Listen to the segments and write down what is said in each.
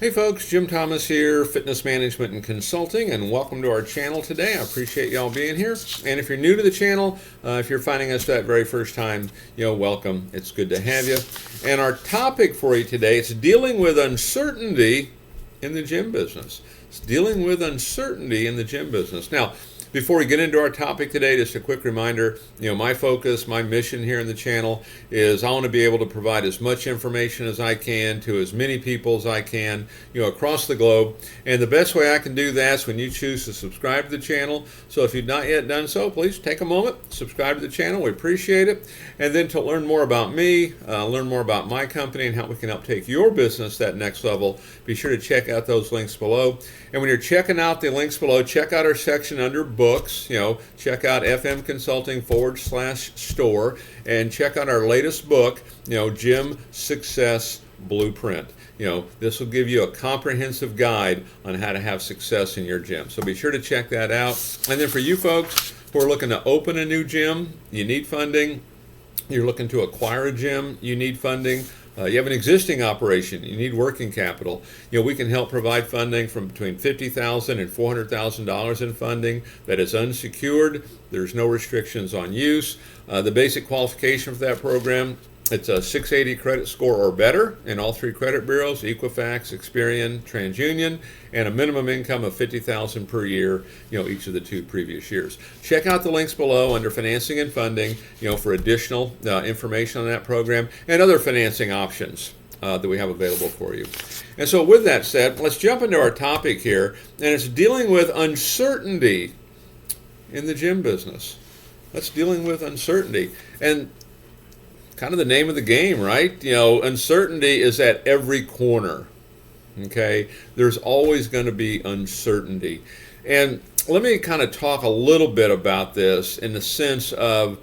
Hey folks, Jim Thomas here, Fitness Management and Consulting, and welcome to our channel today. I appreciate y'all being here. And if you're new to the channel, if you're finding us that very first time, welcome. It's good to have you. And our topic for you today is dealing with uncertainty in the gym business. It's dealing with uncertainty in the gym business. Now, before we get into our topic today, just a quick reminder, my focus, my mission here in the channel is I want to be able to provide as much information as I can to as many people as I can, across the globe. And the best way I can do that is when you choose to subscribe to the channel. So if you've not yet done so, please take a moment, subscribe to the channel. We appreciate it. And then to learn more about me, learn more about my company and how we can help take your business that next level, be sure to check out those links below. And when you're checking out the links below, check out our section under books, check out fmconsulting/store and check out our latest book, Gym Success Blueprint. This will give you a comprehensive guide on how to have success in your gym. So be sure to check that out. And then for you folks who are looking to open a new gym, you need funding. You're looking to acquire a gym, you need funding. You have an existing operation, you need working capital. We can help provide funding from between $50,000 and $400,000 in funding that is unsecured. There's no restrictions on use. The basic qualification for that program, it's a 680 credit score or better in all three credit bureaus, Equifax, Experian, TransUnion, and a minimum income of $50,000 per year, each of the two previous years. Check out the links below under financing and funding, for additional information on that program and other financing options that we have available for you. And so with that said, let's jump into our topic here, and it's dealing with uncertainty in the gym business. That's dealing with uncertainty. And kind of the name of the game, right? Uncertainty is at every corner. Okay, there's always going to be uncertainty. And let me kind of talk a little bit about this in the sense of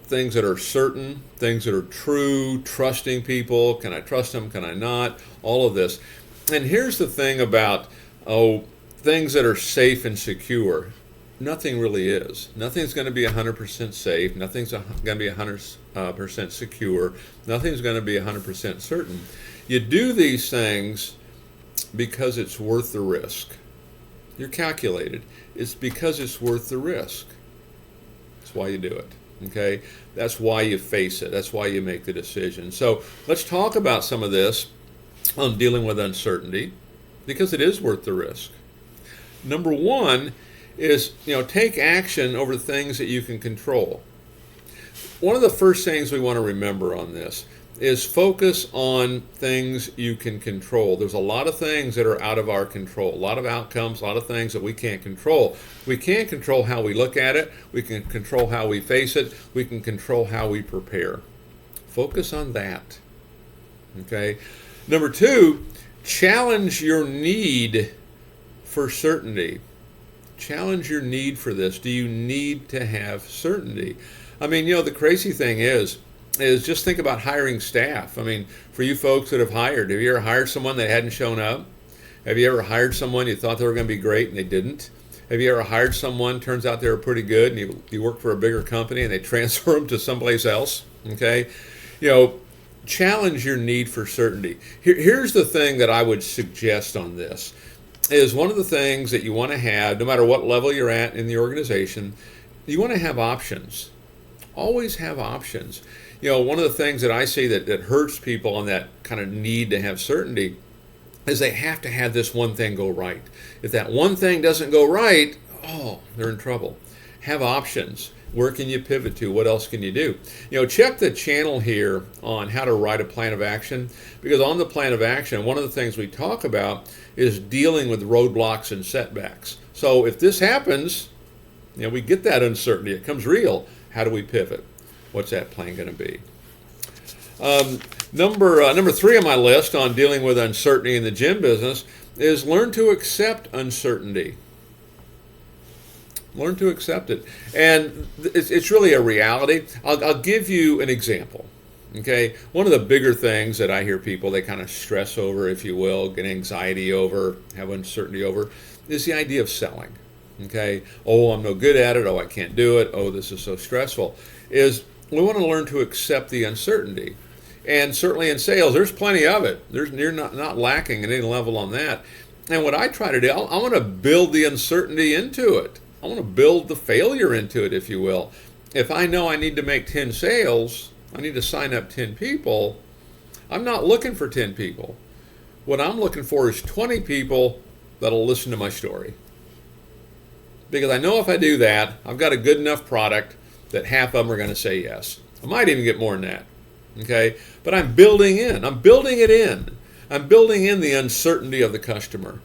things that are certain, things that are true, trusting people. Can I trust them? Can I not? All of this. And here's the thing about things that are safe and secure. Nothing really is. Nothing's going to be 100% safe. Nothing's going to be 100% secure. Nothing's going to be 100% certain. You do these things because it's worth the risk. You're calculated. It's because it's worth the risk. That's why you do it. Okay? That's why you face it. That's why you make the decision. So let's talk about some of this on dealing with uncertainty because it is worth the risk. Number one is, take action over things that you can control. One of the first things we want to remember on this is focus on things you can control. There's a lot of things that are out of our control, a lot of outcomes, a lot of things that we can't control. We can't control how we look at it. We can control how we face it. We can control how we prepare. Focus on that. Okay. Number two, challenge your need for certainty. Challenge your need for this. Do you need to have certainty? I mean, the crazy thing is just think about hiring staff. I mean, for you folks that have you ever hired someone that hadn't shown up? Have you ever hired someone you thought they were going to be great and they didn't? Have you ever hired someone, turns out they were pretty good, and you work for a bigger company and they transfer them to someplace else? Okay? Challenge your need for certainty. Here's the thing that I would suggest on this. Is one of the things that you want to have, no matter what level you're at in the organization, you want to have options. Always have options. One of the things that I see that hurts people on that kind of need to have certainty is they have to have this one thing go right. If that one thing doesn't go right, they're in trouble. Have options. Where can you pivot to? What else can you do? Check the channel here on how to write a plan of action, because on the plan of action, one of the things we talk about is dealing with roadblocks and setbacks. So if this happens, we get that uncertainty. It comes real. How do we pivot? What's that plan going to be? Number three on my list on dealing with uncertainty in the gym business is learn to accept uncertainty. Learn to accept it. And it's really a reality. I'll give you an example. Okay, one of the bigger things that I hear people, they kind of stress over, if you will, get anxiety over, have uncertainty over, is the idea of selling. Okay, I'm no good at it, I can't do it, this is so stressful. We want to learn to accept the uncertainty. And certainly in sales, there's plenty of it. You're not lacking at any level on that. And what I try to do, I want to build the uncertainty into it. I want to build the failure into it, if you will. If I know I need to make 10 sales, I need to sign up 10 people, I'm not looking for 10 people. What I'm looking for is 20 people that'll listen to my story. Because I know if I do that, I've got a good enough product that half of them are going to say yes. I might even get more than that. Okay? But I'm building it in. I'm building in the uncertainty of the customer.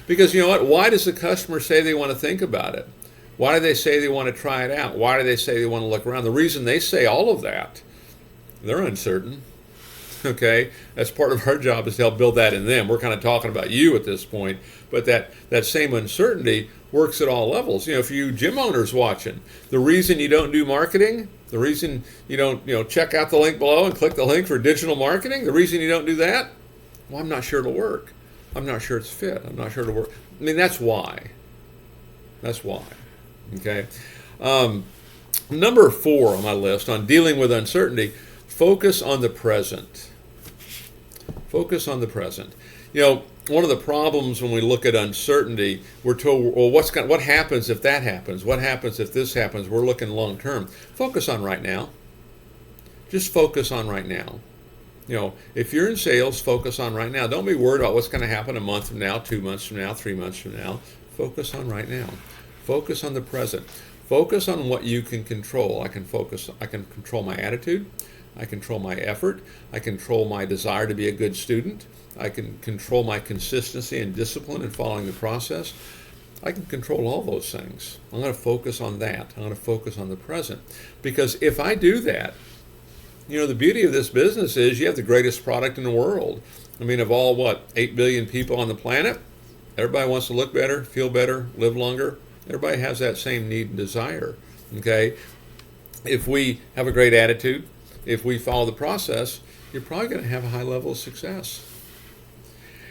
Because you know what? Why does the customer say they want to think about it? Why do they say they want to try it out? Why do they say they want to look around? The reason they say all of that, they're uncertain. Okay? That's part of our job, is to help build that in them. We're kind of talking about you at this point, but that same uncertainty works at all levels. You know, if you gym owners watching, the reason you don't do marketing, the reason you don't, check out the link below and click the link for digital marketing, the reason you don't do that, well, I'm not sure it'll work. I'm not sure it's fit. I'm not sure it'll work. I mean, that's why. That's why. Okay. Number 4 on my list on dealing with uncertainty, focus on the present. Focus on the present. You know, one of the problems when we look at uncertainty, we're told, well, what happens if that happens? What happens if this happens? We're looking long term. Focus on right now. Just focus on right now. You know, if you're in sales, focus on right now. Don't be worried about what's going to happen a month from now, 2 months from now, 3 months from now. Focus on right now. Focus on the present. Focus on what you can control. I can control my attitude. I control my effort. I control my desire to be a good student. I can control my consistency and discipline in following the process. I can control all those things. I'm going to focus on that. I'm going to focus on the present. Because if I do that, you know, the beauty of this business is you have the greatest product in the world. I mean, of all, 8 billion people on the planet, everybody wants to look better, feel better, live longer. Everybody has that same need and desire, okay? If we have a great attitude, if we follow the process, you're probably going to have a high level of success.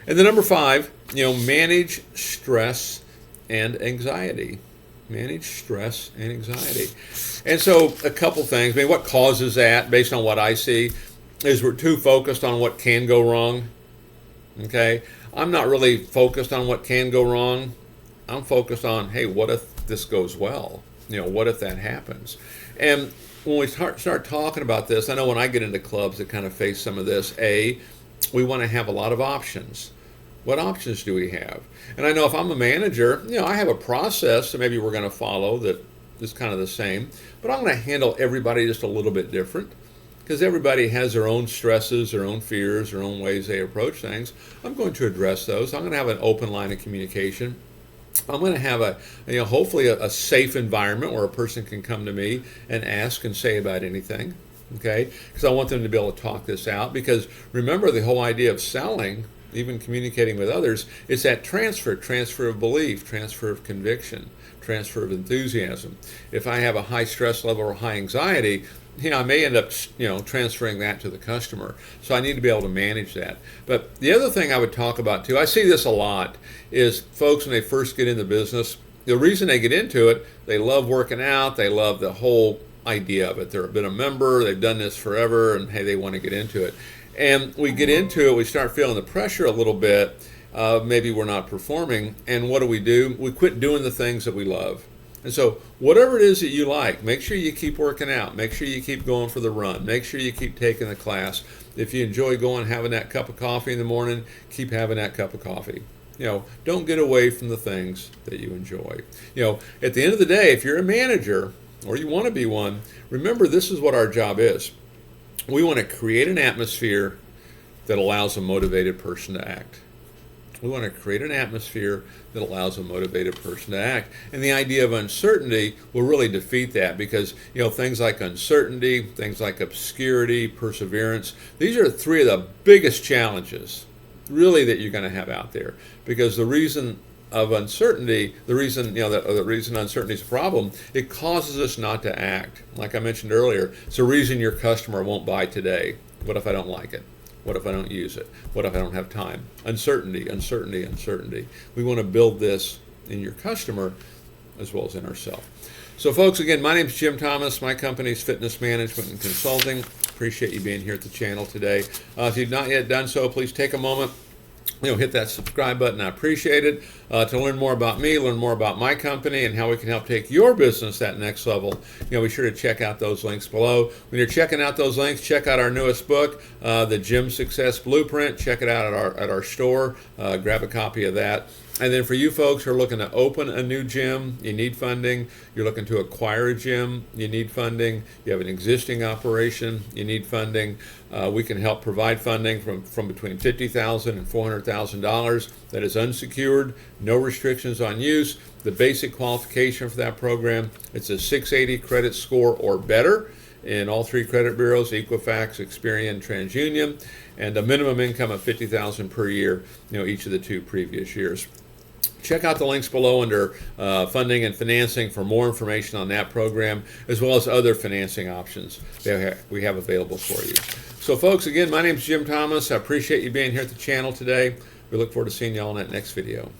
And then number 5, manage stress and anxiety. Manage stress and anxiety. And so a couple things. I mean, what causes that, based on what I see, is we're too focused on what can go wrong. Okay? I'm not really focused on what can go wrong. I'm focused on, hey, what if this goes well? What if that happens? And when we start talking about this, I know when I get into clubs that kind of face some of this, we want to have a lot of options. What options do we have? And I know if I'm a manager, I have a process that maybe we're going to follow that is kind of the same, but I'm going to handle everybody just a little bit different, because everybody has their own stresses, their own fears, their own ways they approach things. I'm going to address those. I'm going to have an open line of communication. I'm going to have hopefully a safe environment where a person can come to me and ask and say about anything, okay? Because I want them to be able to talk this out. Because remember, the whole idea of selling, even communicating with others, is that transfer of belief, transfer of conviction, transfer of enthusiasm. If I have a high stress level or high anxiety, I may end up, transferring that to the customer. So I need to be able to manage that. But the other thing I would talk about too, I see this a lot, is folks when they first get into business, the reason they get into it, they love working out, they love the whole idea of it. They've been a member, they've done this forever, and hey, they want to get into it. And we get into it, we start feeling the pressure a little bit, maybe we're not performing, and what do? We quit doing the things that we love. And so whatever it is that you like, make sure you keep working out. Make sure you keep going for the run. Make sure you keep taking the class. If you enjoy going having that cup of coffee in the morning, keep having that cup of coffee. Don't get away from the things that you enjoy. At the end of the day, if you're a manager or you want to be one, remember this is what our job is. We want to create an atmosphere that allows a motivated person to act. We want to create an atmosphere that allows a motivated person to act. And the idea of uncertainty will really defeat that, because things like uncertainty, things like obscurity, perseverance, these are 3 of the biggest challenges really that you're going to have out there. Because the reason of uncertainty, the reason uncertainty is a problem, it causes us not to act. Like I mentioned earlier, it's the reason your customer won't buy today. What if I don't like it? What if I don't use it? What if I don't have time? Uncertainty, uncertainty, uncertainty. We want to build this in your customer as well as in ourselves. So folks, again, my name is Jim Thomas. My company is Fitness Management and Consulting. appreciate you being here at the channel today. If you've not yet done so, please take a moment, hit that subscribe button. I appreciate it. To learn more about me, learn more about my company, and how we can help take your business that next level, be sure to check out those links below. When you're checking out those links, check out our newest book, the Gym Success Blueprint. Check it out at our store. Grab a copy of that. And then for you folks who are looking to open a new gym, you need funding. You're looking to acquire a gym, you need funding. You have an existing operation, you need funding. We can help provide funding from between $50,000 and $400,000 that is unsecured, no restrictions on use. The basic qualification for that program, it's a 680 credit score or better in all three credit bureaus, Equifax, Experian, TransUnion, and a minimum income of $50,000 per year, each of the 2 previous years. Check out the links below under funding and financing for more information on that program, as well as other financing options that we have available for you. So folks, again, my name is Jim Thomas. I appreciate you being here at the channel today. We look forward to seeing you all in that next video.